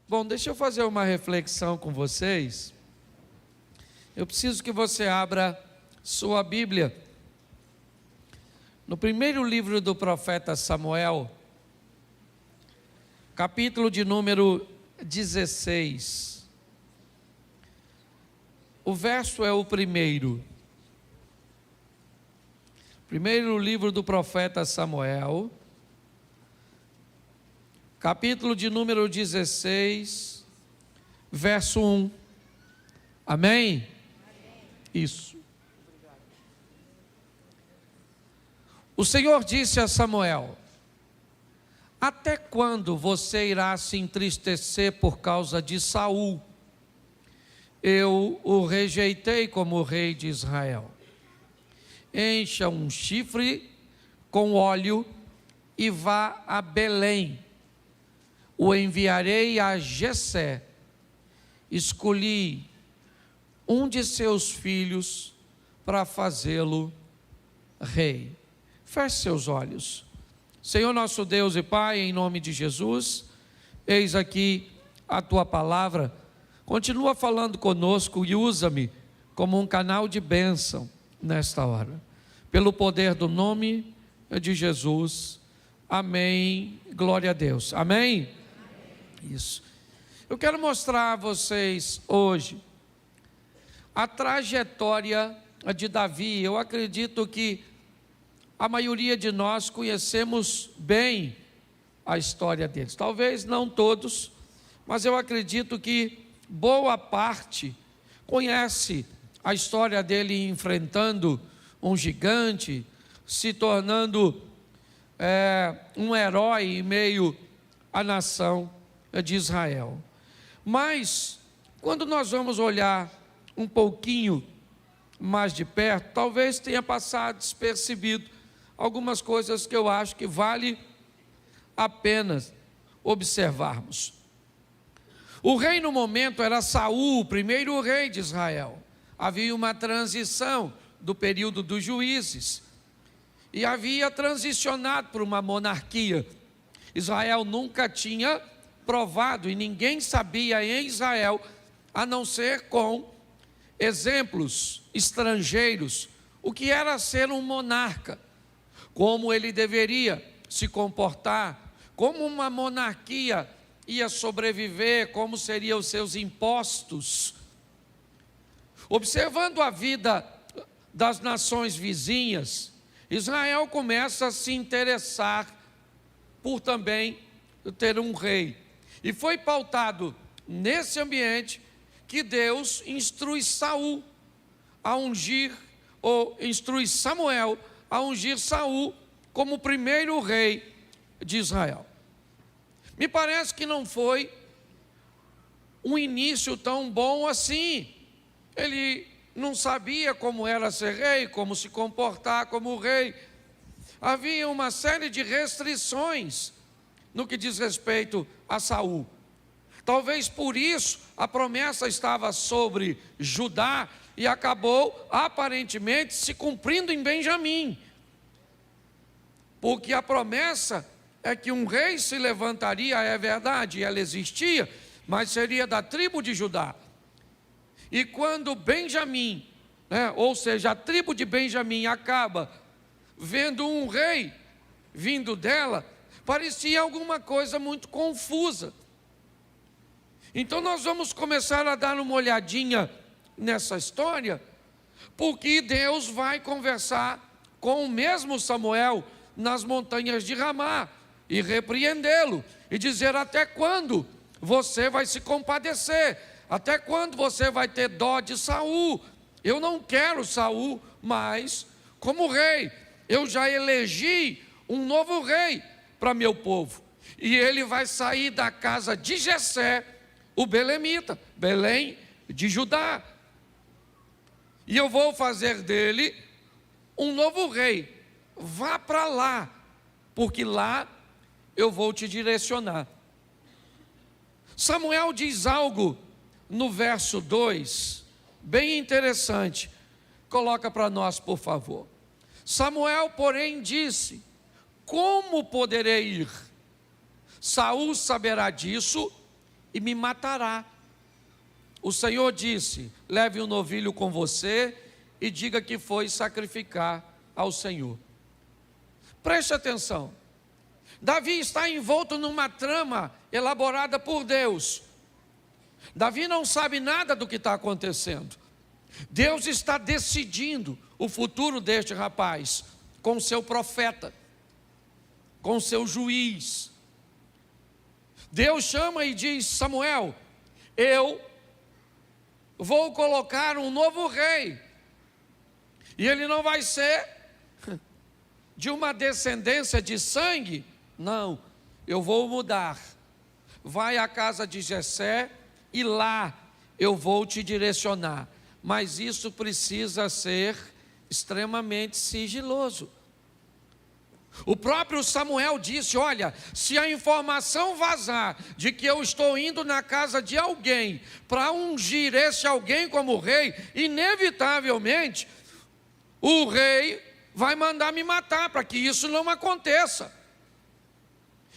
Bom, deixa eu fazer uma reflexão com vocês. Eu preciso que você abra sua Bíblia no primeiro livro do profeta Samuel, capítulo de número 16. O verso é o primeiro. Primeiro livro do profeta Samuel, capítulo de número 16, verso 1. Amém? Isso. O Senhor disse a Samuel: até quando você irá se entristecer por causa de Saul? Eu o rejeitei como rei de Israel. Encha um chifre com óleo e vá a Belém. O enviarei a Jessé. Escolhi um de seus filhos para fazê-lo rei. Feche seus olhos. Senhor nosso Deus e Pai, em nome de Jesus, eis aqui a Tua palavra. Continua falando conosco e usa-me como um canal de bênção nesta hora. Pelo poder do nome de Jesus. Amém. Glória a Deus. Amém? Isso. Eu quero mostrar a vocês hoje a trajetória de Davi. Eu acredito que a maioria de nós conhecemos bem a história deles. Talvez não todos, mas eu acredito que boa parte conhece a história dele enfrentando um gigante, se tornando um herói em meio à nação de Israel. Mas, quando nós vamos olhar um pouquinho mais de perto, talvez tenha passado despercebido algumas coisas que eu acho que vale a pena observarmos. O rei no momento era Saul, o primeiro rei de Israel. Havia uma transição do período dos juízes e havia transicionado para uma monarquia. Israel nunca tinha provado, e ninguém sabia em Israel, a não ser com exemplos estrangeiros, o que era ser um monarca, como ele deveria se comportar, como uma monarquia ia sobreviver, como seriam os seus impostos. Observando a vida das nações vizinhas, Israel começa a se interessar por também ter um rei. E foi pautado nesse ambiente que Deus instrui Saul a ungir, ou instrui Samuel a ungir Saul como o primeiro rei de Israel. Me parece que não foi um início tão bom assim. Ele não sabia como era ser rei, como se comportar como rei. Havia uma série de restrições no que diz respeito a Saul. Talvez por isso a promessa estava sobre Judá e acabou aparentemente se cumprindo em Benjamim. Porque a promessa é que um rei se levantaria, é verdade, ela existia, mas seria da tribo de Judá. E quando Benjamim, ou seja, a tribo de Benjamim acaba vendo um rei vindo dela, parecia alguma coisa muito confusa. Então nós vamos começar a dar uma olhadinha nessa história, porque Deus vai conversar com o mesmo Samuel nas montanhas de Ramá e repreendê-lo e dizer: até quando você vai se compadecer? Até quando você vai ter dó de Saul? Eu não quero Saul mais como rei. Eu já elegi um novo rei para meu povo. E ele vai sair da casa de Jessé, o belemita, Belém de Judá. E eu vou fazer dele um novo rei. Vá para lá, porque lá eu vou te direcionar. Samuel diz algo no verso 2, bem interessante. Coloca para nós, por favor. Samuel, porém, disse: como poderei ir? Saul saberá disso e me matará. O Senhor disse: leve um novilho com você e diga que foi sacrificar ao Senhor. Preste atenção. Davi está envolto numa trama elaborada por Deus. Davi não sabe nada do que está acontecendo. Deus está decidindo o futuro deste rapaz com seu profeta, com seu juiz. Deus chama e diz: Samuel, eu vou colocar um novo rei, e ele não vai ser de uma descendência de sangue, não, eu vou mudar. Vai à casa de Jessé e lá eu vou te direcionar, mas isso precisa ser extremamente sigiloso. O próprio Samuel disse: olha, se a informação vazar de que eu estou indo na casa de alguém para ungir esse alguém como rei, inevitavelmente o rei vai mandar me matar para que isso não aconteça.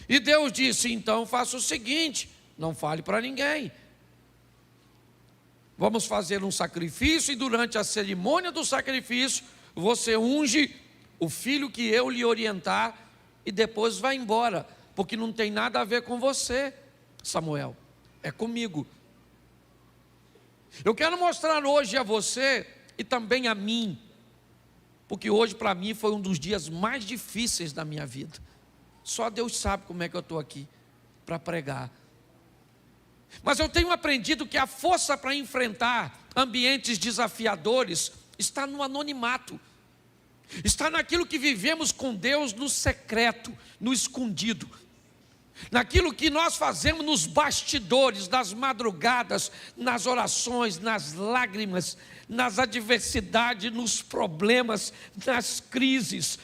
E Deus disse: então faça o seguinte, não fale para ninguém. Vamos fazer um sacrifício, e durante a cerimônia do sacrifício você unge o filho que eu lhe orientar, e depois vai embora, porque não tem nada a ver com você, Samuel, é comigo. Eu quero mostrar hoje a você e também a mim, porque hoje para mim foi um dos dias mais difíceis da minha vida. Só Deus sabe como é que eu estou aqui para pregar. Mas eu tenho aprendido que a força para enfrentar ambientes desafiadores está no anonimato. Está naquilo que vivemos com Deus no secreto, no escondido. Naquilo que nós fazemos nos bastidores, nas madrugadas, nas orações, nas lágrimas, nas adversidades, nos problemas, nas crises.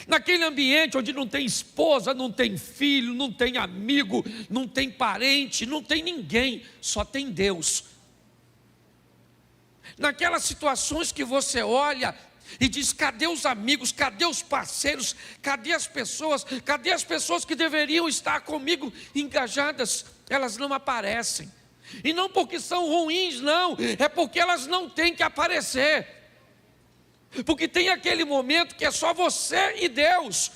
Naquele ambiente onde não tem esposa, não tem filho, não tem amigo, não tem parente, não tem ninguém, só tem Deus. Naquelas situações que você olha e diz: cadê os amigos, cadê os parceiros, cadê as pessoas que deveriam estar comigo engajadas? Elas não aparecem, e não porque são ruins, não, é porque elas não têm que aparecer, porque tem aquele momento que é só você e Deus,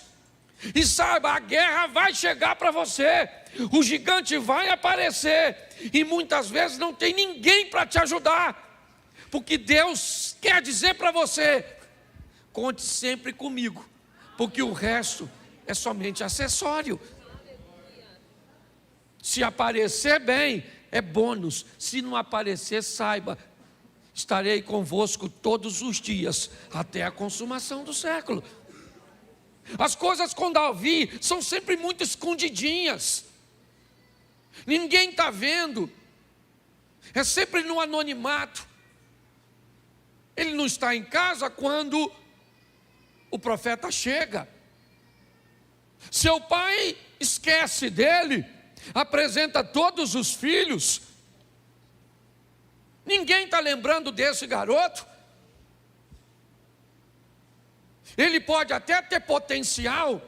e saiba, a guerra vai chegar para você, o gigante vai aparecer, e muitas vezes não tem ninguém para te ajudar, porque Deus quer dizer para você: conte sempre comigo, porque o resto é somente acessório. Se aparecer, bem, é bônus. Se não aparecer, saiba, estarei convosco todos os dias, até a consumação do século. As coisas com Davi são sempre muito escondidinhas, ninguém está vendo, é sempre no anonimato. Ele não está em casa quando o profeta chega. Seu pai esquece dele, apresenta todos os filhos. Ninguém está lembrando desse garoto. Ele pode até ter potencial,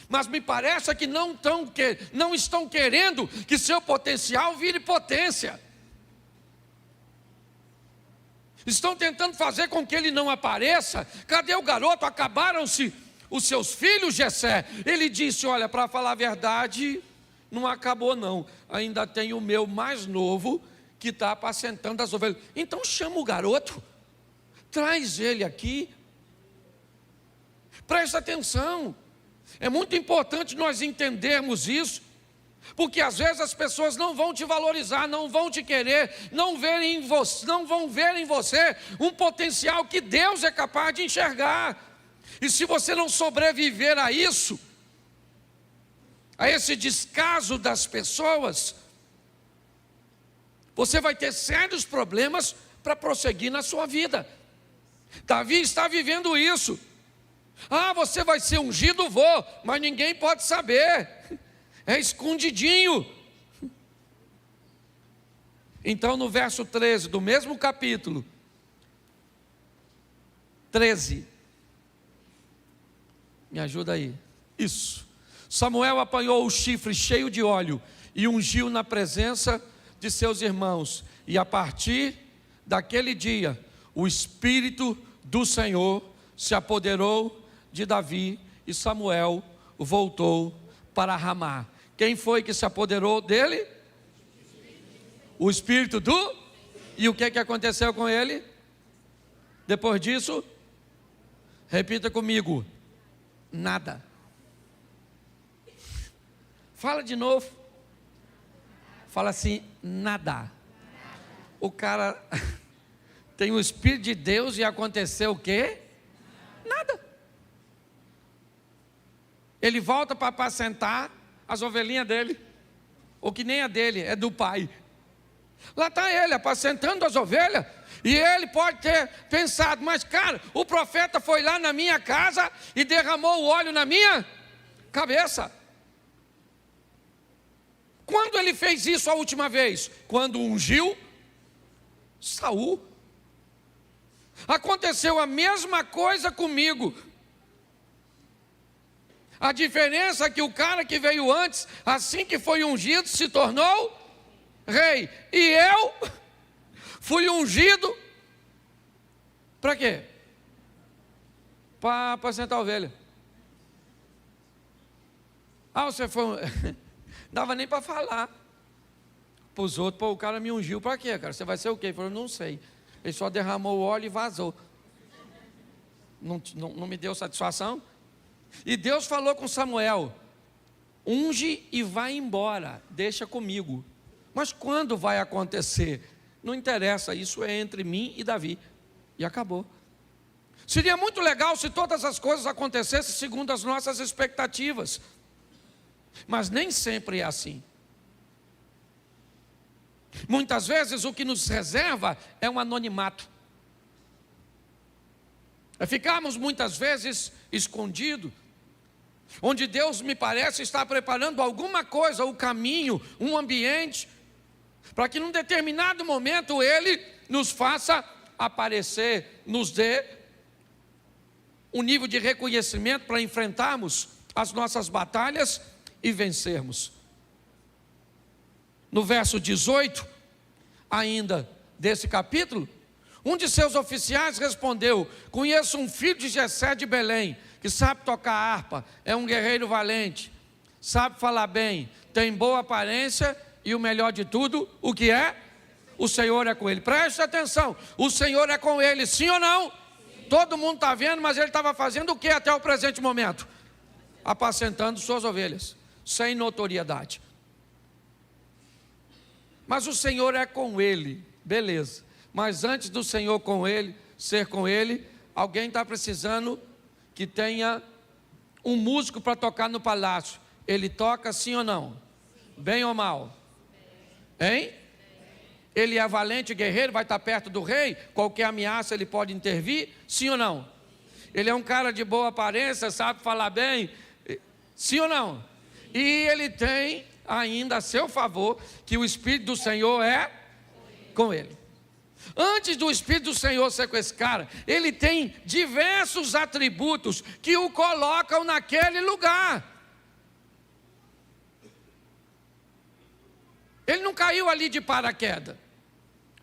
mas me parece que não estão querendo que seu potencial vire potência. Estão tentando fazer com que ele não apareça. Cadê o garoto? Acabaram-se os seus filhos, Jessé? Ele disse: olha, para falar a verdade, não acabou não, ainda tem o meu mais novo que está apacentando as ovelhas. Então chama o garoto, traz ele aqui. Presta atenção, é muito importante nós entendermos isso, porque às vezes as pessoas não vão te valorizar, não vão te querer, não vão ver em você um potencial que Deus é capaz de enxergar. E se você não sobreviver a isso, a esse descaso das pessoas, você vai ter sérios problemas para prosseguir na sua vida. Davi está vivendo isso. Ah, você vai ser ungido, vou, mas ninguém pode saber, é escondidinho. Então no verso 13 do mesmo capítulo 13, me ajuda aí, isso. Samuel apanhou o chifre cheio de óleo e ungiu na presença de seus irmãos. E a partir daquele dia, o Espírito do Senhor se apoderou de Davi e Samuel voltou para Ramá. Quem foi que se apoderou dele? O Espírito do... E o que aconteceu com ele? Depois disso, repita comigo: nada. Fala de novo. Fala assim: nada. O cara tem o Espírito de Deus e aconteceu o quê? Nada. Ele volta para apacentar as ovelhinhas dele, ou que nem a dele, é do pai. Lá está ele apacentando as ovelhas, e ele pode ter pensado: mas cara, o profeta foi lá na minha casa e derramou o óleo na minha cabeça. Quando ele fez isso a última vez? Quando ungiu Saul. Aconteceu a mesma coisa comigo. A diferença é que o cara que veio antes, assim que foi ungido, se tornou rei. E eu fui ungido para quê? Para apacentar a ovelha. Você foi... Dava nem para falar para os outros: o cara me ungiu para quê, cara? Você vai ser o quê? Ele falou: não sei. Ele só derramou o óleo e vazou. Não me deu satisfação. E Deus falou com Samuel: unge e vai embora, deixa comigo. Mas quando vai acontecer? Não interessa, isso é entre mim e Davi. E acabou. Seria muito legal se todas as coisas acontecessem segundo as nossas expectativas. Mas nem sempre é assim. Muitas vezes o que nos reserva é um anonimato. É ficarmos muitas vezes escondidos, onde Deus, me parece, está preparando alguma coisa, o caminho, um ambiente, para que num determinado momento Ele nos faça aparecer, nos dê um nível de reconhecimento para enfrentarmos as nossas batalhas e vencermos. No verso 18, ainda desse capítulo, um de seus oficiais respondeu: conheço um filho de Jessé de Belém, que sabe tocar harpa, é um guerreiro valente, sabe falar bem, tem boa aparência e o melhor de tudo, o que é? O Senhor é com ele. Preste atenção, o Senhor é com ele, sim ou não? Sim. Todo mundo está vendo, mas ele estava fazendo o que até o presente momento? Apacentando suas ovelhas, sem notoriedade. Mas o Senhor é com ele, beleza. Mas antes do Senhor com ele, ser com ele, alguém está precisando que tenha um músico para tocar no palácio. Ele toca sim ou não? Bem ou mal? Hein? Ele é valente, guerreiro, vai estar perto do rei, qualquer ameaça ele pode intervir, sim ou não? Ele é um cara de boa aparência, sabe falar bem, sim ou não? E ele tem ainda a seu favor que o Espírito do Senhor é com ele. Antes do Espírito do Senhor ser com esse cara, ele tem diversos atributos que o colocam naquele lugar. Ele não caiu ali de paraquedas.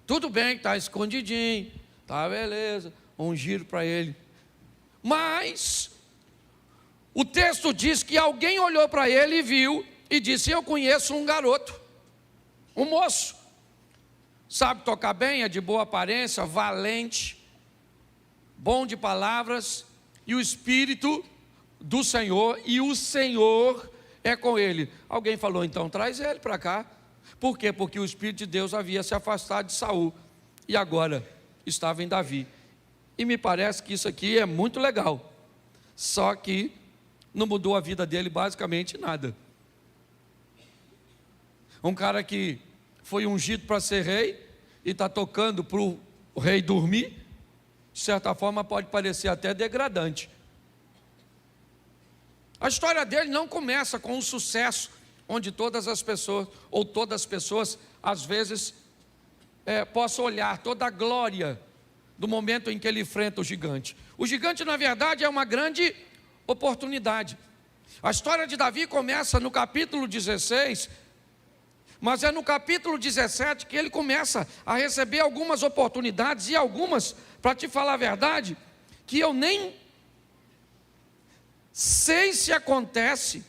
Tudo bem que está escondidinho, tá beleza, um giro para ele. Mas o texto diz que alguém olhou para ele e viu e disse: eu conheço um garoto, um moço, sabe tocar bem, é de boa aparência, valente, bom de palavras, e o Espírito do Senhor, e o Senhor é com ele. Alguém falou: então traz ele para cá. Por quê? Porque o Espírito de Deus havia se afastado de Saul e agora estava em Davi. E me parece que isso aqui é muito legal, só que não mudou a vida dele basicamente nada. Um cara que foi ungido para ser rei e está tocando para o rei dormir, de certa forma pode parecer até degradante. A história dele não começa com um sucesso, onde todas as pessoas, ou todas as pessoas, às vezes, possam olhar toda a glória do momento em que ele enfrenta o gigante. O gigante, na verdade, é uma grande oportunidade. A história de Davi começa no capítulo 16, mas é no capítulo 17 que ele começa a receber algumas oportunidades, e algumas, para te falar a verdade, que eu nem sei se acontece,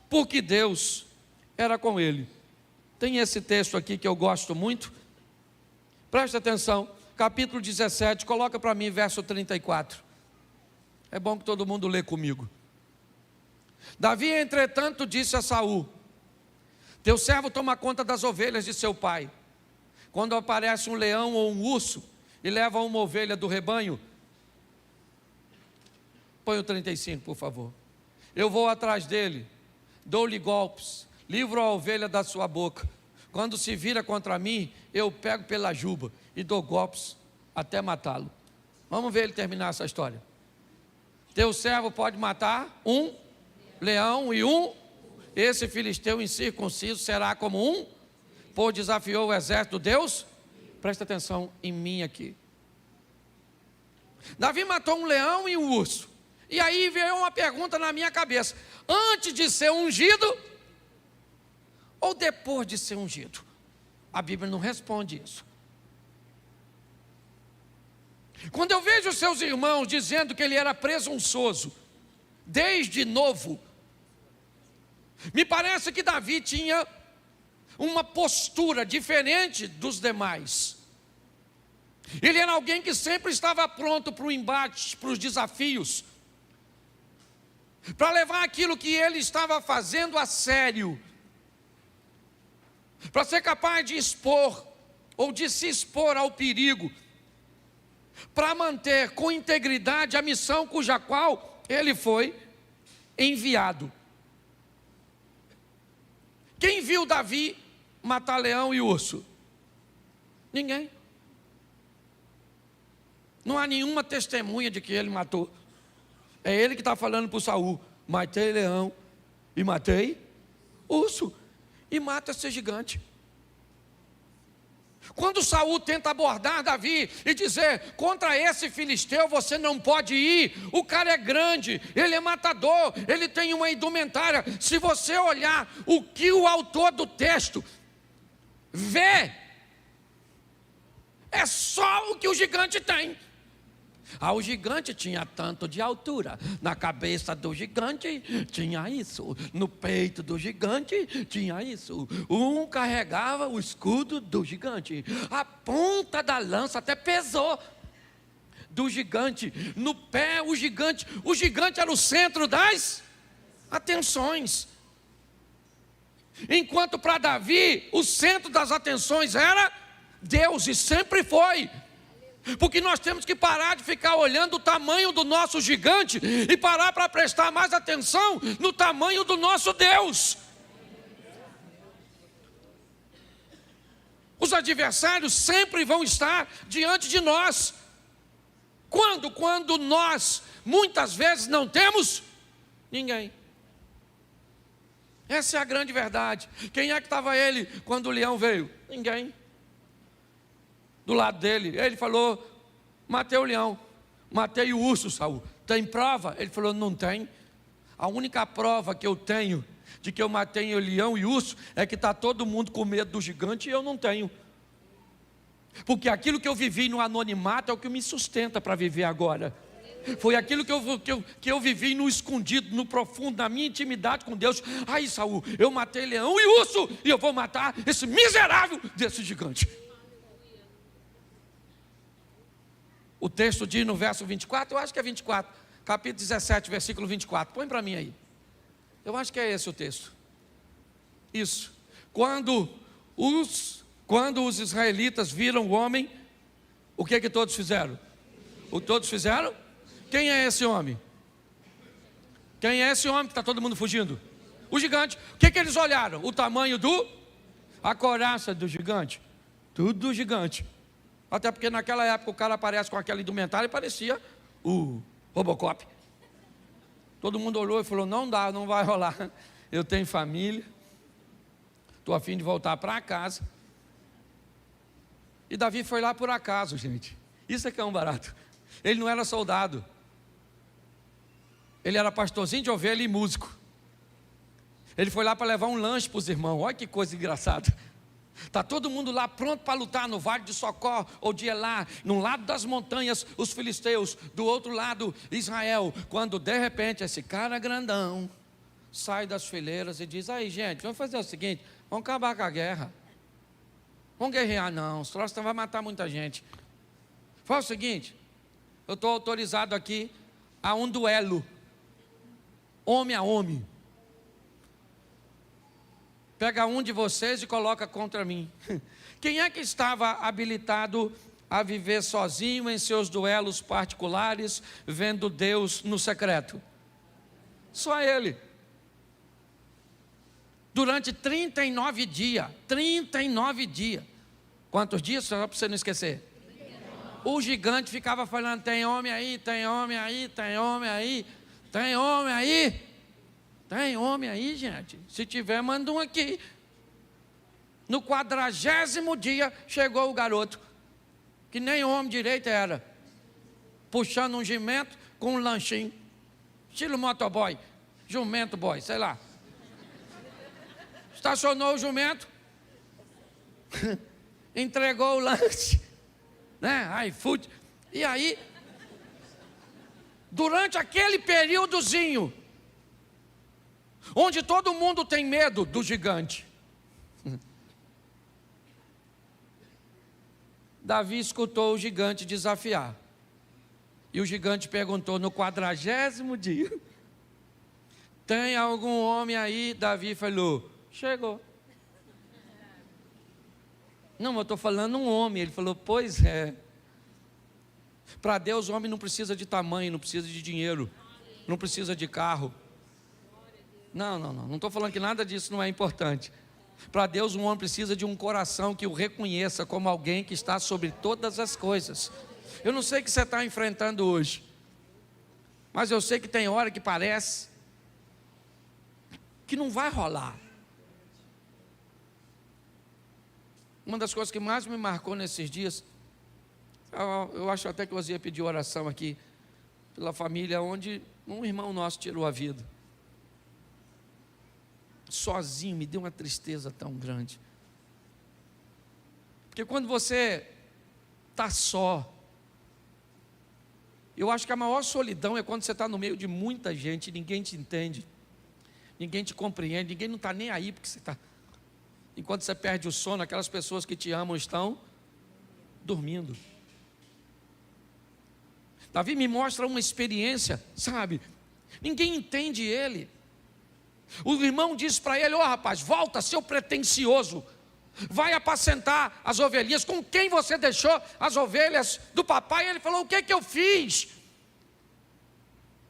porque Deus era com ele. Tem esse texto aqui que eu gosto muito, presta atenção, capítulo 17, coloca para mim verso 34, é bom que todo mundo lê comigo. Davi, entretanto, disse a Saul: teu servo toma conta das ovelhas de seu pai. Quando aparece um leão ou um urso e leva uma ovelha do rebanho, põe o 35, por favor. Eu vou atrás dele, dou-lhe golpes, livro a ovelha da sua boca. Quando se vira contra mim, eu pego pela juba e dou golpes até matá-lo. Vamos ver ele terminar essa história. Teu servo pode matar um leão e um. Esse filisteu incircunciso será como um, pois desafiou o exército de Deus. Presta atenção em mim aqui. Davi matou um leão e um urso. E aí veio uma pergunta na minha cabeça: antes de ser ungido ou depois de ser ungido? A Bíblia não responde isso. Quando eu vejo seus irmãos dizendo que ele era presunçoso desde novo, me parece que Davi tinha uma postura diferente dos demais. Ele era alguém que sempre estava pronto para o embate, para os desafios, para levar aquilo que ele estava fazendo a sério, para ser capaz de expor, ou de se expor ao perigo, para manter com integridade a missão cuja qual ele foi enviado. Quem viu Davi matar leão e urso? Ninguém. Não há nenhuma testemunha de que ele matou. É ele que está falando para o Saul: matei leão e matei urso, e mata esse gigante. Quando Saul tenta abordar Davi e dizer: contra esse filisteu você não pode ir, o cara é grande, ele é matador, ele tem uma indumentária. Se você olhar o que o autor do texto vê, é só o que o gigante tem. O gigante tinha tanto de altura, na cabeça do gigante tinha isso, no peito do gigante tinha isso. Um carregava o escudo do gigante, a ponta da lança até pesou do gigante, no pé o gigante era o centro das atenções. Enquanto para Davi o centro das atenções era Deus, e sempre foi. Porque nós temos que parar de ficar olhando o tamanho do nosso gigante e parar para prestar mais atenção no tamanho do nosso Deus. Os adversários sempre vão estar diante de nós. Quando? Quando nós, muitas vezes, não temos ninguém. Essa é a grande verdade. Quem é que estava ele quando o leão veio? Ninguém. Do lado dele, ele falou: matei o leão, matei o urso, Saul. Tem prova? Ele falou: não tem. A única prova que eu tenho de que eu matei o leão e o urso é que está todo mundo com medo do gigante e eu não tenho. Porque aquilo que eu vivi no anonimato é o que me sustenta para viver agora. Foi aquilo que eu vivi no escondido, no profundo, na minha intimidade com Deus. Aí, Saul, eu matei leão e urso e eu vou matar esse miserável desse gigante. O texto diz no verso 24, eu acho que é 24, capítulo 17, versículo 24. Põe para mim aí. Eu acho que é esse o texto. Isso. Quando os israelitas viram o homem, o que é que todos fizeram? O que todos fizeram? Quem é esse homem? Quem é esse homem que está todo mundo fugindo? O gigante. O que é que eles olharam? O tamanho a couraça do gigante. Tudo do gigante. Até porque naquela época o cara aparece com aquela indumentária e parecia o Robocop. Todo mundo olhou e falou: não dá, não vai rolar. Eu tenho família, estou a fim de voltar para casa. E Davi foi lá por acaso, gente. Isso é que é um barato. Ele não era soldado. Ele era pastorzinho de ovelha e músico. Ele foi lá para levar um lanche para os irmãos. Olha que coisa engraçada. Está todo mundo lá pronto para lutar no Vale de Socó ou de Elá, num lado das montanhas os filisteus, do outro lado Israel, quando de repente esse cara grandão sai das fileiras e diz: aí gente, vamos fazer o seguinte, vamos acabar com a guerra, vamos guerrear não, os troços vai matar muita gente. Faz o seguinte, eu estou autorizado aqui a um duelo, homem a homem. Pega um de vocês e coloca contra mim. Quem é que estava habilitado a viver sozinho em seus duelos particulares, vendo Deus no secreto? Só ele. Durante 39 dias. 39 dias. Quantos dias? Só para você não esquecer. O gigante ficava falando: tem homem aí, tem homem aí, tem homem aí, tem homem aí. Tem homem aí, gente? Se tiver, manda um aqui. No 40º dia, chegou o garoto, que nem homem direito era, puxando um jumento com um lanchinho, estilo motoboy, jumento boy, sei lá. Estacionou o jumento, entregou o lanche, né? iFood. E aí, durante aquele períodozinho, onde todo mundo tem medo do gigante, Davi escutou o gigante desafiar. E o gigante perguntou no 40º dia: tem algum homem aí? Davi falou: chegou. Não, eu estou falando um homem. Ele falou: pois é. Para Deus, o homem não precisa de tamanho, não precisa de dinheiro, não precisa de carro. Não estou falando que nada disso não é importante. Para Deus, um homem precisa de um coração que o reconheça como alguém que está sobre todas as coisas. Eu não sei o que você está enfrentando hoje, mas eu sei que tem hora que parece que não vai rolar. Uma das coisas que mais me marcou nesses dias, eu acho até que eu ia pedir oração aqui pela família onde um irmão nosso tirou a vida. Sozinho, me deu uma tristeza tão grande. Porque quando você está só, eu acho que a maior solidão é quando você está no meio de muita gente e ninguém te entende, ninguém te compreende, ninguém não está nem aí porque você está. Enquanto você perde o sono, aquelas pessoas que te amam estão dormindo. Davi me mostra uma experiência, sabe? Ninguém entende ele. O irmão disse para ele: ó rapaz, volta, seu pretensioso, vai apacentar as ovelhinhas. Com quem você deixou as ovelhas do papai? Ele falou: o que que eu fiz?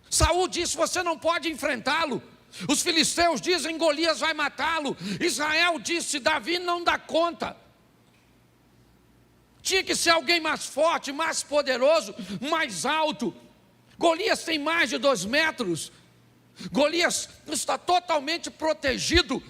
Saul disse: você não pode enfrentá-lo. Os filisteus dizem: Golias vai matá-lo. Israel disse: Davi não dá conta. Tinha que ser alguém mais forte, mais poderoso, mais alto. Golias tem mais de 2 metros. Golias está totalmente protegido.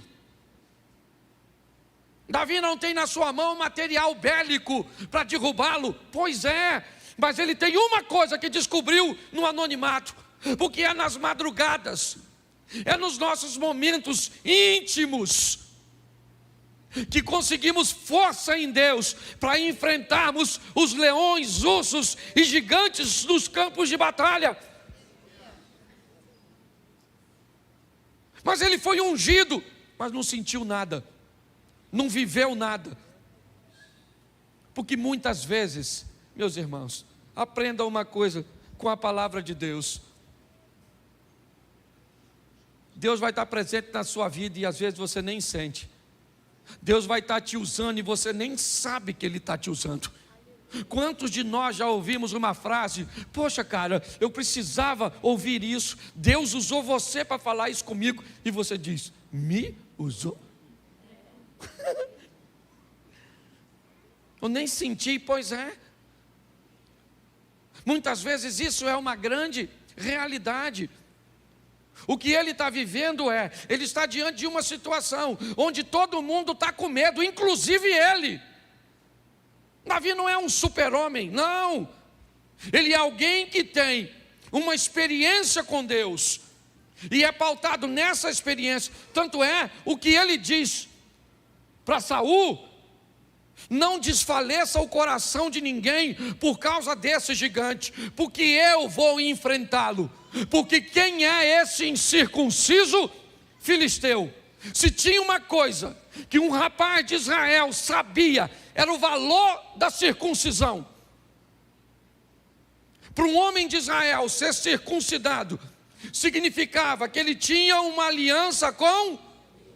Davi não tem na sua mão material bélico para derrubá-lo. Pois é, mas ele tem uma coisa que descobriu no anonimato, porque é nas madrugadas, é nos nossos momentos íntimos que conseguimos força em Deus para enfrentarmos os leões, ursos e gigantes dos campos de batalha. Mas ele foi ungido, mas não sentiu nada, não viveu nada. Porque muitas vezes, meus irmãos, aprendam uma coisa com a palavra de Deus. Deus vai estar presente na sua vida e às vezes você nem sente. Deus vai estar te usando e você nem sabe que Ele está te usando. Quantos de nós já ouvimos uma frase: poxa cara, eu precisava ouvir isso, Deus usou você para falar isso comigo, e você diz: me usou? Eu nem senti. Pois é, muitas vezes isso é uma grande realidade. O que ele está vivendo ele está diante de uma situação onde todo mundo está com medo, inclusive ele. Davi não é um super-homem, não. Ele é alguém que tem uma experiência com Deus. E é pautado nessa experiência. Tanto é o que ele diz para Saul: não desfaleça o coração de ninguém por causa desse gigante, porque eu vou enfrentá-lo. Porque quem é esse incircunciso filisteu? Se tinha uma coisa que um rapaz de Israel sabia, era o valor da circuncisão. Para um homem de Israel ser circuncidado significava que ele tinha uma aliança com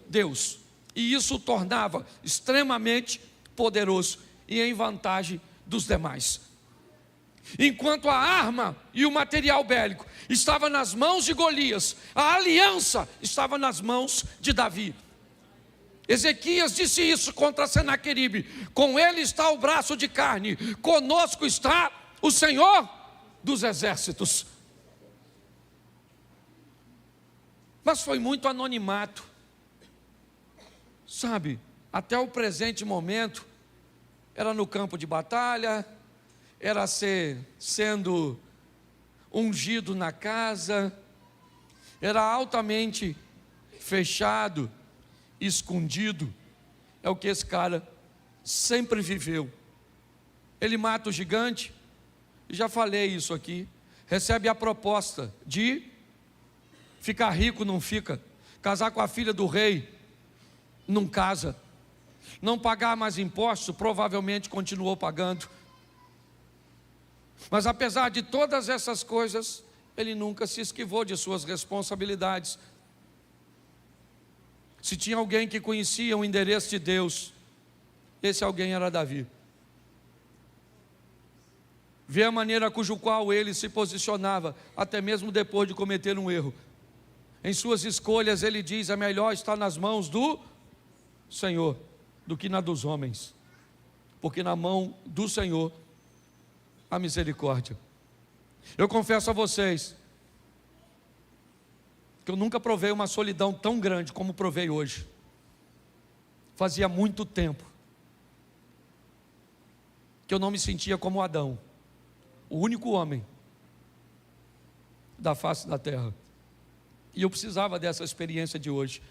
Deus, e isso o tornava extremamente poderoso e em vantagem dos demais. Enquanto a arma e o material bélico estava nas mãos de Golias, a aliança estava nas mãos de Davi. Ezequias disse isso contra Senaqueribe: com ele está o braço de carne, conosco está o Senhor dos exércitos. Mas foi muito anonimato, sabe? Até o presente momento, era no campo de batalha, era sendo ungido na casa, era altamente fechado, escondido. É o que esse cara sempre viveu. Ele mata o gigante, já falei isso aqui, recebe a proposta de ficar rico, não fica, casar com a filha do rei, não casa, não pagar mais impostos, provavelmente continuou pagando. Mas apesar de todas essas coisas, ele nunca se esquivou de suas responsabilidades. Se tinha alguém que conhecia o endereço de Deus, esse alguém era Davi. Vê a maneira cujo qual ele se posicionava, até mesmo depois de cometer um erro. Em suas escolhas ele diz: é melhor estar nas mãos do Senhor do que na dos homens, porque na mão do Senhor a misericórdia. Eu confesso a vocês que eu nunca provei uma solidão tão grande como provei hoje. Fazia muito tempo que eu não me sentia como Adão, o único homem da face da terra. E eu precisava dessa experiência de hoje,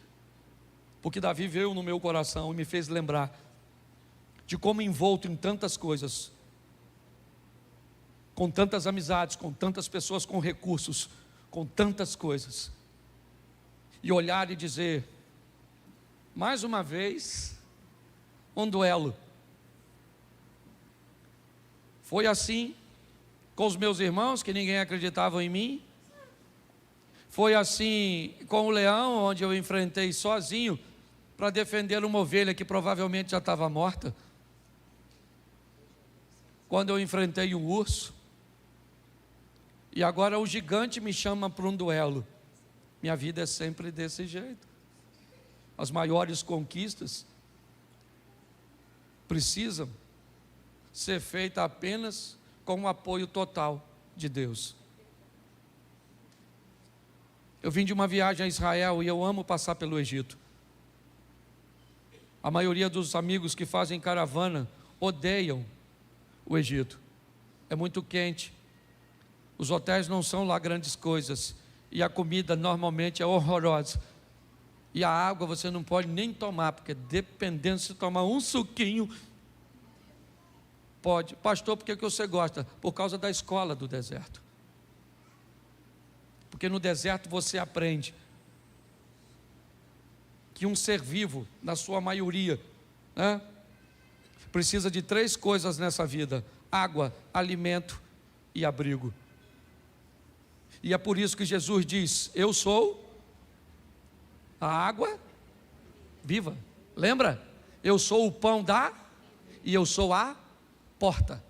porque Davi veio no meu coração e me fez lembrar de como envolto em tantas coisas, com tantas amizades, com tantas pessoas com recursos, com tantas coisas, e olhar e dizer: mais uma vez, um duelo. Foi assim com os meus irmãos, que ninguém acreditava em mim. Foi assim com o leão, onde eu enfrentei sozinho para defender uma ovelha que provavelmente já estava morta. Quando eu enfrentei um urso. E agora o gigante me chama para um duelo. Minha vida é sempre desse jeito. As maiores conquistas precisam ser feitas apenas com o apoio total de Deus. Eu vim de uma viagem a Israel e eu amo passar pelo Egito. A maioria dos amigos que fazem caravana odeiam o Egito. É muito quente. Os hotéis não são lá grandes coisas. E a comida normalmente é horrorosa. E a água você não pode nem tomar, porque dependendo se tomar um suquinho, pode. Pastor, por que você gosta? Por causa da escola do deserto. Porque no deserto você aprende que um ser vivo, na sua maioria, precisa de 3 coisas nessa vida: água, alimento e abrigo. E é por isso que Jesus diz: eu sou a água viva. Lembra? Eu sou o pão e eu sou a porta.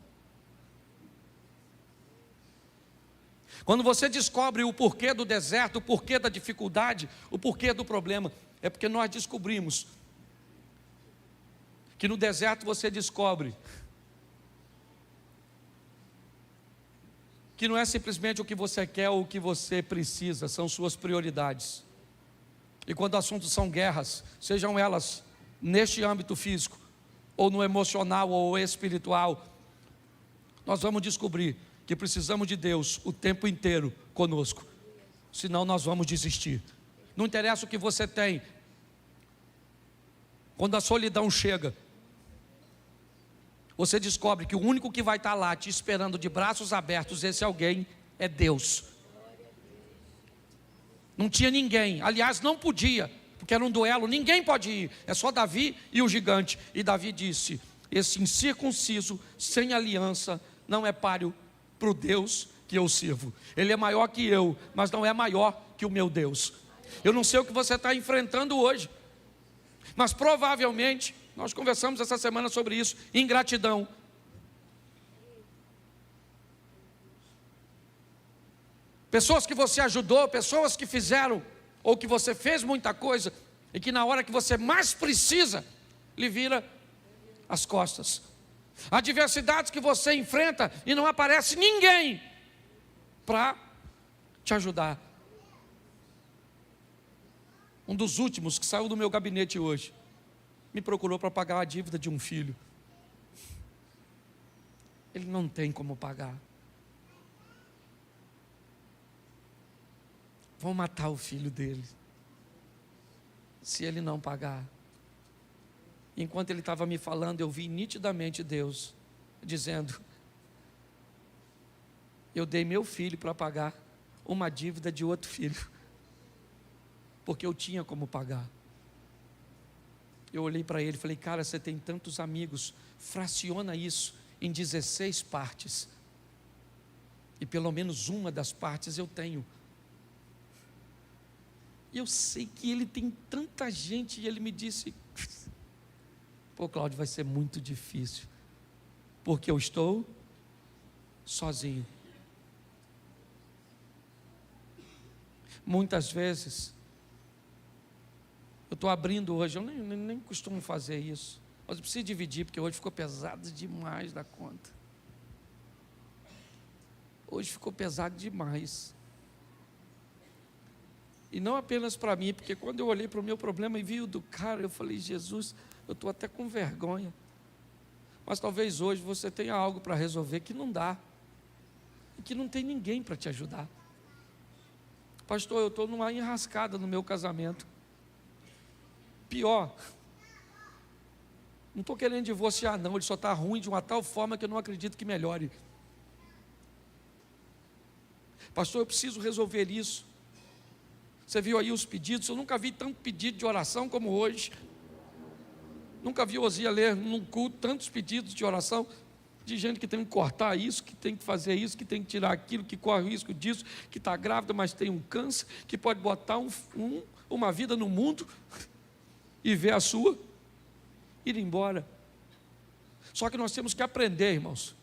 Quando você descobre o porquê do deserto, o porquê da dificuldade, o porquê do problema, é porque nós descobrimos que no deserto você descobre que não é simplesmente o que você quer ou o que você precisa, são suas prioridades. E quando assuntos são guerras, sejam elas neste âmbito físico, ou no emocional ou espiritual, nós vamos descobrir que precisamos de Deus o tempo inteiro conosco. senão nós vamos desistir. Não interessa o que você tem, quando a solidão chega, você descobre que o único que vai estar lá te esperando de braços abertos, esse alguém é Deus. Não tinha ninguém, aliás não podia, porque era um duelo, ninguém pode ir, é só Davi e o gigante. E Davi disse: esse incircunciso, sem aliança, não é páreo para o Deus que eu sirvo. Ele é maior que eu, mas não é maior que o meu Deus. Eu não sei o que você está enfrentando hoje, mas provavelmente, nós conversamos essa semana sobre isso, ingratidão. Pessoas que você ajudou, pessoas que fizeram, ou que você fez muita coisa, e que na hora que você mais precisa, lhe vira as costas. Adversidades que você enfrenta e não aparece ninguém para te ajudar. Um dos últimos que saiu do meu gabinete hoje, me procurou para pagar a dívida de um filho. Ele não tem como pagar. Vão matar o filho dele, se ele não pagar. Enquanto ele estava me falando, eu vi nitidamente Deus dizendo: eu dei meu filho para pagar uma dívida de outro filho, porque eu tinha como pagar. Eu olhei para ele e falei: cara, você tem tantos amigos, fraciona isso em 16 partes, e pelo menos uma das partes eu tenho. E eu sei que ele tem tanta gente, e ele me disse: pô, Cláudio, vai ser muito difícil, porque eu estou sozinho. Muitas vezes, eu estou abrindo hoje, eu nem costumo fazer isso, mas eu preciso dividir, porque hoje ficou pesado demais da conta. Hoje ficou pesado demais. E não apenas para mim, porque quando eu olhei para o meu problema e vi o do cara, eu falei: Jesus, eu estou até com vergonha. Mas talvez hoje você tenha algo para resolver que não dá, e que não tem ninguém para te ajudar. Pastor, eu estou numa enrascada no meu casamento. Pior, não estou querendo divorciar não, ele só está ruim de uma tal forma que eu não acredito que melhore. Pastor, eu preciso resolver isso. Você viu aí os pedidos, eu nunca vi tanto pedido de oração como hoje. Nunca vi Osia ler num culto tantos pedidos de oração, de gente que tem que cortar isso, que tem que fazer isso, que tem que tirar aquilo, que corre o risco disso, que está grávida, mas tem um câncer, que pode botar uma vida no mundo e ver a sua ir embora. Só que nós temos que aprender, irmãos,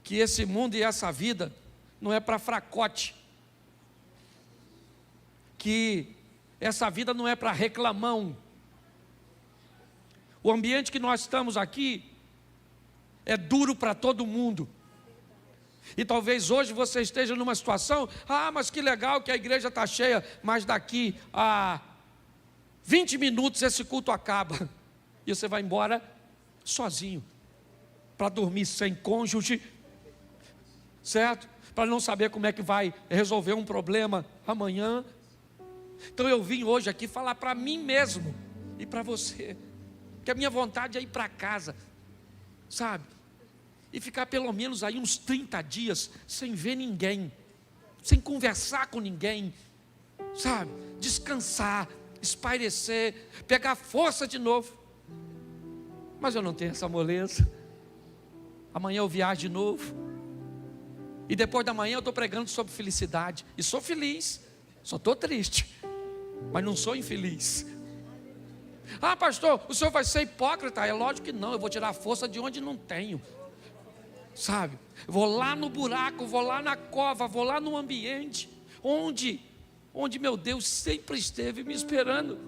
que esse mundo e essa vida não é para fracote, que essa vida não é para reclamão. O ambiente que nós estamos aqui é duro para todo mundo. E talvez hoje você esteja numa situação: ah, mas que legal que a igreja está cheia, mas daqui a 20 minutos esse culto acaba, e você vai embora sozinho, para dormir sem cônjuge, certo? Para não saber como é que vai resolver um problema amanhã. Então eu vim hoje aqui falar para mim mesmo e para você, que a minha vontade é ir para casa, sabe? E ficar pelo menos aí uns 30 dias sem ver ninguém, sem conversar com ninguém, sabe? Descansar, espairecer, pegar força de novo. Mas eu não tenho essa moleza. Amanhã eu viajo de novo, e depois da manhã eu estou pregando sobre felicidade, e sou feliz, só estou triste, mas não sou infeliz. Ah, pastor, o senhor vai ser hipócrita? É lógico que não, eu vou tirar força de onde não tenho, sabe? Vou lá no buraco, vou lá na cova, vou lá no ambiente onde meu Deus sempre esteve me esperando,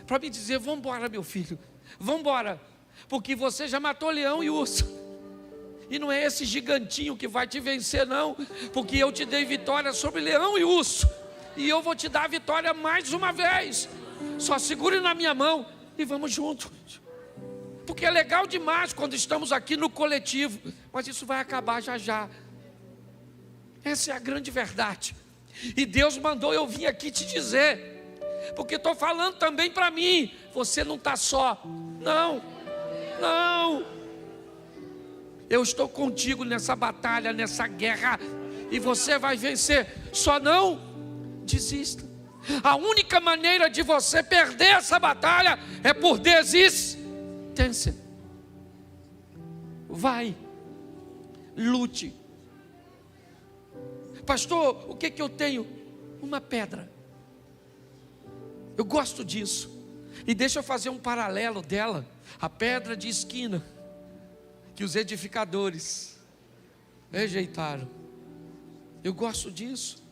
para me dizer: vamos embora, meu filho, vamos embora, porque você já matou leão e urso, e não é esse gigantinho que vai te vencer não, porque eu te dei vitória sobre leão e urso, e eu vou te dar a vitória mais uma vez. Só segure na minha mão e vamos juntos, porque é legal demais quando estamos aqui no coletivo, mas isso vai acabar já já. Essa é a grande verdade. E Deus mandou eu vir aqui te dizer, porque estou falando também para mim. Você não está só. Não, não. Eu estou contigo nessa batalha, nessa guerra, e você vai vencer. Só não desista. A única maneira de você perder essa batalha é por desistência. Vai, lute. Pastor, o que eu tenho? Uma pedra. Eu gosto disso. E deixa eu fazer um paralelo dela. A pedra de esquina que os edificadores rejeitaram. Eu gosto disso,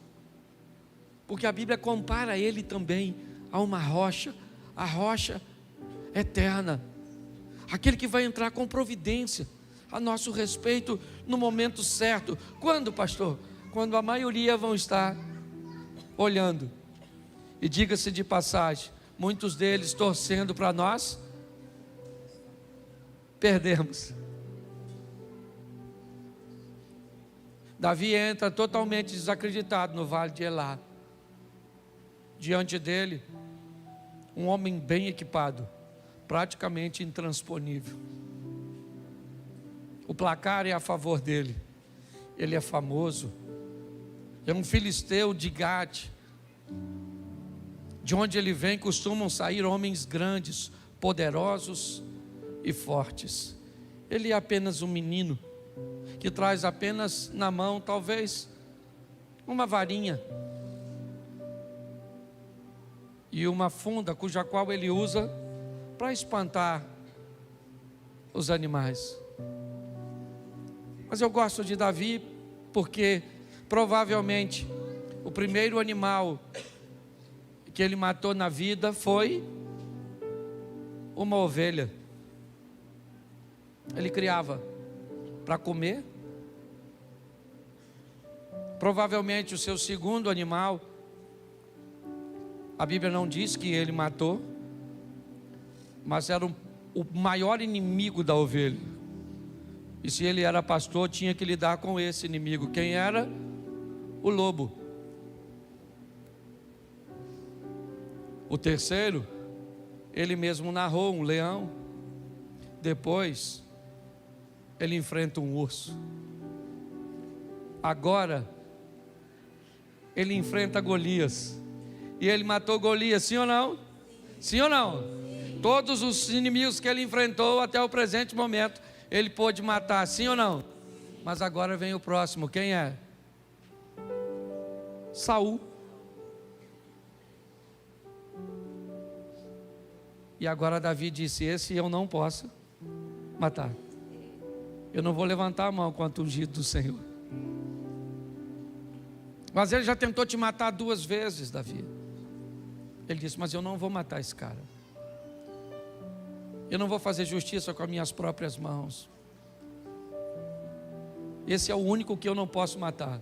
porque a Bíblia compara ele também a uma rocha, a rocha eterna, aquele que vai entrar com providência a nosso respeito no momento certo. Quando, pastor? Quando a maioria vão estar olhando. E diga-se de passagem, muitos deles torcendo para nós perdermos. Davi entra totalmente desacreditado no vale de Elá. Diante dele, um homem bem equipado, praticamente intransponível. O placar é a favor dele. Ele é famoso. É um filisteu de Gade. De onde ele vem costumam sair homens grandes, poderosos e fortes. Ele é apenas um menino que traz apenas na mão, talvez, uma varinha e uma funda, cuja qual ele usa para espantar os animais. Mas eu gosto de Davi porque provavelmente o primeiro animal que ele matou na vida foi uma ovelha. Ele criava para comer. Provavelmente o seu segundo animal, a Bíblia não diz que ele matou, mas era o maior inimigo da ovelha. E se ele era pastor, tinha que lidar com esse inimigo. Quem era? O lobo. O terceiro, ele mesmo narrou, um leão. Depois, ele enfrenta um urso. Agora, ele enfrenta Golias. E ele matou Golias, sim ou não? Sim ou não? Todos os inimigos que ele enfrentou até o presente momento, ele pôde matar, sim ou não? Mas agora vem o próximo, quem é? Saul. E agora Davi disse: esse eu não posso matar. Eu não vou levantar a mão contra o ungido do Senhor. Mas ele já tentou te matar 2 vezes, Davi. Ele disse: mas eu não vou matar esse cara. Eu não vou fazer justiça com as minhas próprias mãos. Esse é o único que eu não posso matar.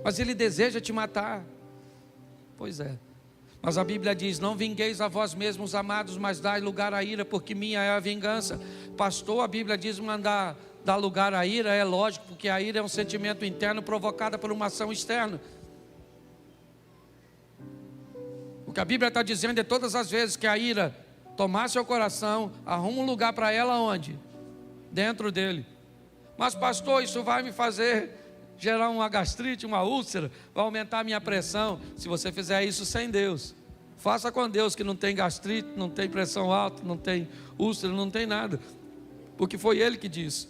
Mas ele deseja te matar. Pois é. Mas a Bíblia diz: não vingueis a vós mesmos, amados, mas dai lugar à ira, porque minha é a vingança. Pastor, a Bíblia diz mandar dar lugar à ira, é lógico, porque a ira é um sentimento interno provocado por uma ação externa. O que a Bíblia está dizendo é: todas as vezes que a ira tomar seu coração, arruma um lugar para ela onde? Dentro dele. Mas pastor, isso vai me fazer gerar uma gastrite, uma úlcera, vai aumentar a minha pressão. Se você fizer isso sem Deus, faça com Deus, que não tem gastrite, não tem pressão alta, não tem úlcera, não tem nada, porque foi Ele que disse.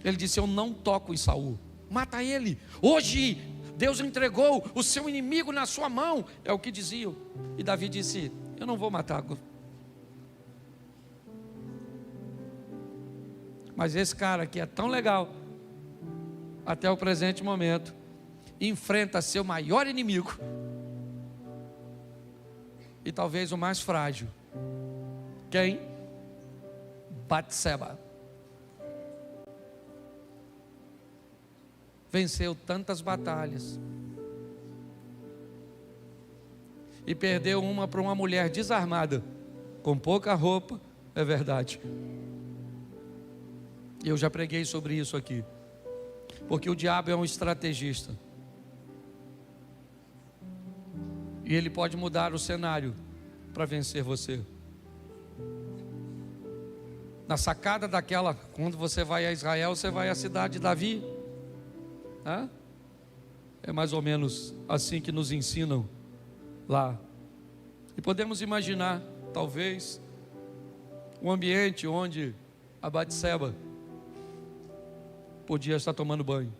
Ele disse: eu não toco em Saul, mata ele. Hoje Deus entregou o seu inimigo na sua mão, é o que diziam. E Davi disse: eu não vou matar. Mas esse cara aqui é tão legal, até o presente momento, enfrenta seu maior inimigo, e talvez o mais frágil. Quem? Batseba. Venceu tantas batalhas e perdeu uma para uma mulher desarmada, com pouca roupa, é verdade. Eu já preguei sobre isso aqui. Porque o diabo é um estrategista. E ele pode mudar o cenário para vencer você. Na sacada daquela, quando você vai a Israel, você vai à cidade de Davi. É mais ou menos assim que nos ensinam lá. E podemos imaginar, talvez, um ambiente onde a Batseba podia estar tomando banho.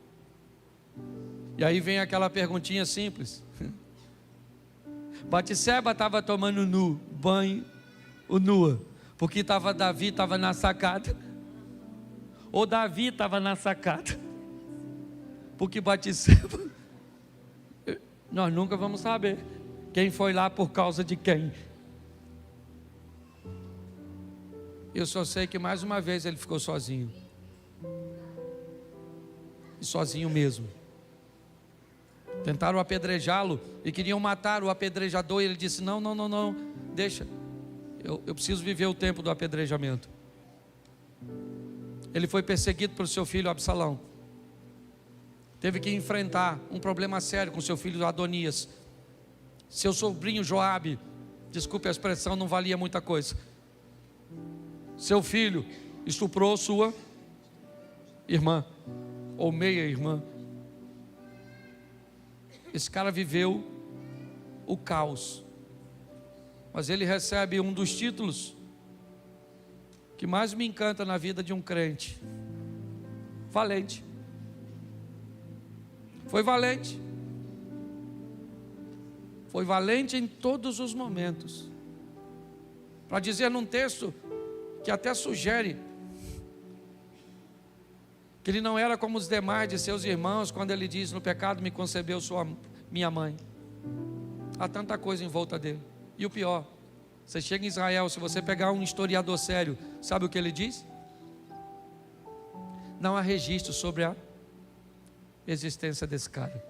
E aí vem aquela perguntinha simples. Batseba estava tomando banho nua, porque Davi estava na sacada, ou Davi estava na sacada, porque Batseba, nós nunca vamos saber quem foi lá por causa de quem. Eu só sei que mais uma vez ele ficou sozinho, e sozinho mesmo. Tentaram apedrejá-lo e queriam matar o apedrejador, e ele disse: não, deixa, eu preciso viver o tempo do apedrejamento. Ele foi perseguido pelo seu filho Absalão, teve que enfrentar um problema sério com seu filho Adonias. Seu sobrinho Joabe, desculpe a expressão, não valia muita coisa. Seu filho estuprou sua irmã, ou meia-irmã. Esse cara viveu o caos, mas ele recebe um dos títulos que mais me encanta na vida de um crente: valente. Foi valente. Foi valente em todos os momentos. Para dizer num texto que até sugere que ele não era como os demais de seus irmãos, quando ele diz: no pecado me concebeu minha mãe. Há tanta coisa em volta dele. E o pior, você chega em Israel, se você pegar um historiador sério, sabe o que ele diz? Não há registro sobre a existência desse cara.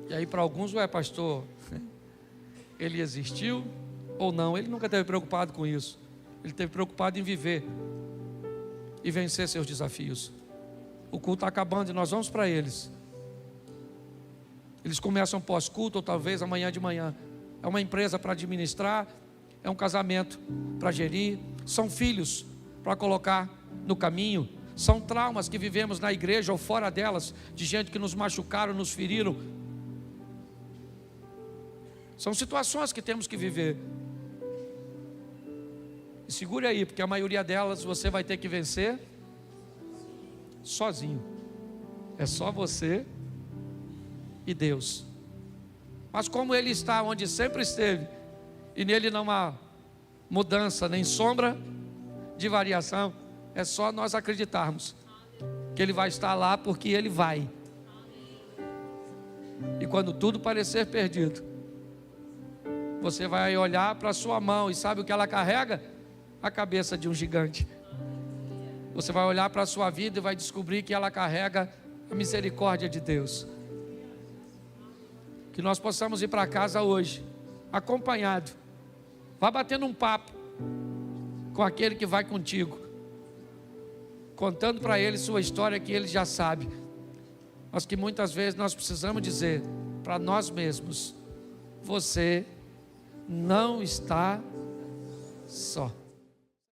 E aí para alguns, pastor, ele existiu ou não? Ele nunca esteve preocupado com isso. Ele esteve preocupado em viver e vencer seus desafios. O culto está acabando e nós vamos para eles. Eles começam pós-culto, ou talvez amanhã de manhã. É uma empresa para administrar, é um casamento para gerir, são filhos para colocar no caminho, são traumas que vivemos na igreja ou fora delas, de gente que nos machucaram, nos feriram. São situações que temos que viver. E segure aí, porque a maioria delas você vai ter que vencer sozinho. É só você e Deus. Mas como Ele está onde sempre esteve, e nele não há mudança nem sombra de variação, é só nós acreditarmos que Ele vai estar lá, porque Ele vai. E quando tudo parecer perdido, você vai olhar para a sua mão e sabe o que ela carrega? A cabeça de um gigante. Você vai olhar para a sua vida e vai descobrir que ela carrega a misericórdia de Deus. Que nós possamos ir para casa hoje acompanhado. Vá batendo um papo com aquele que vai contigo, contando para ele sua história que ele já sabe, mas que muitas vezes nós precisamos dizer para nós mesmos: você não está só.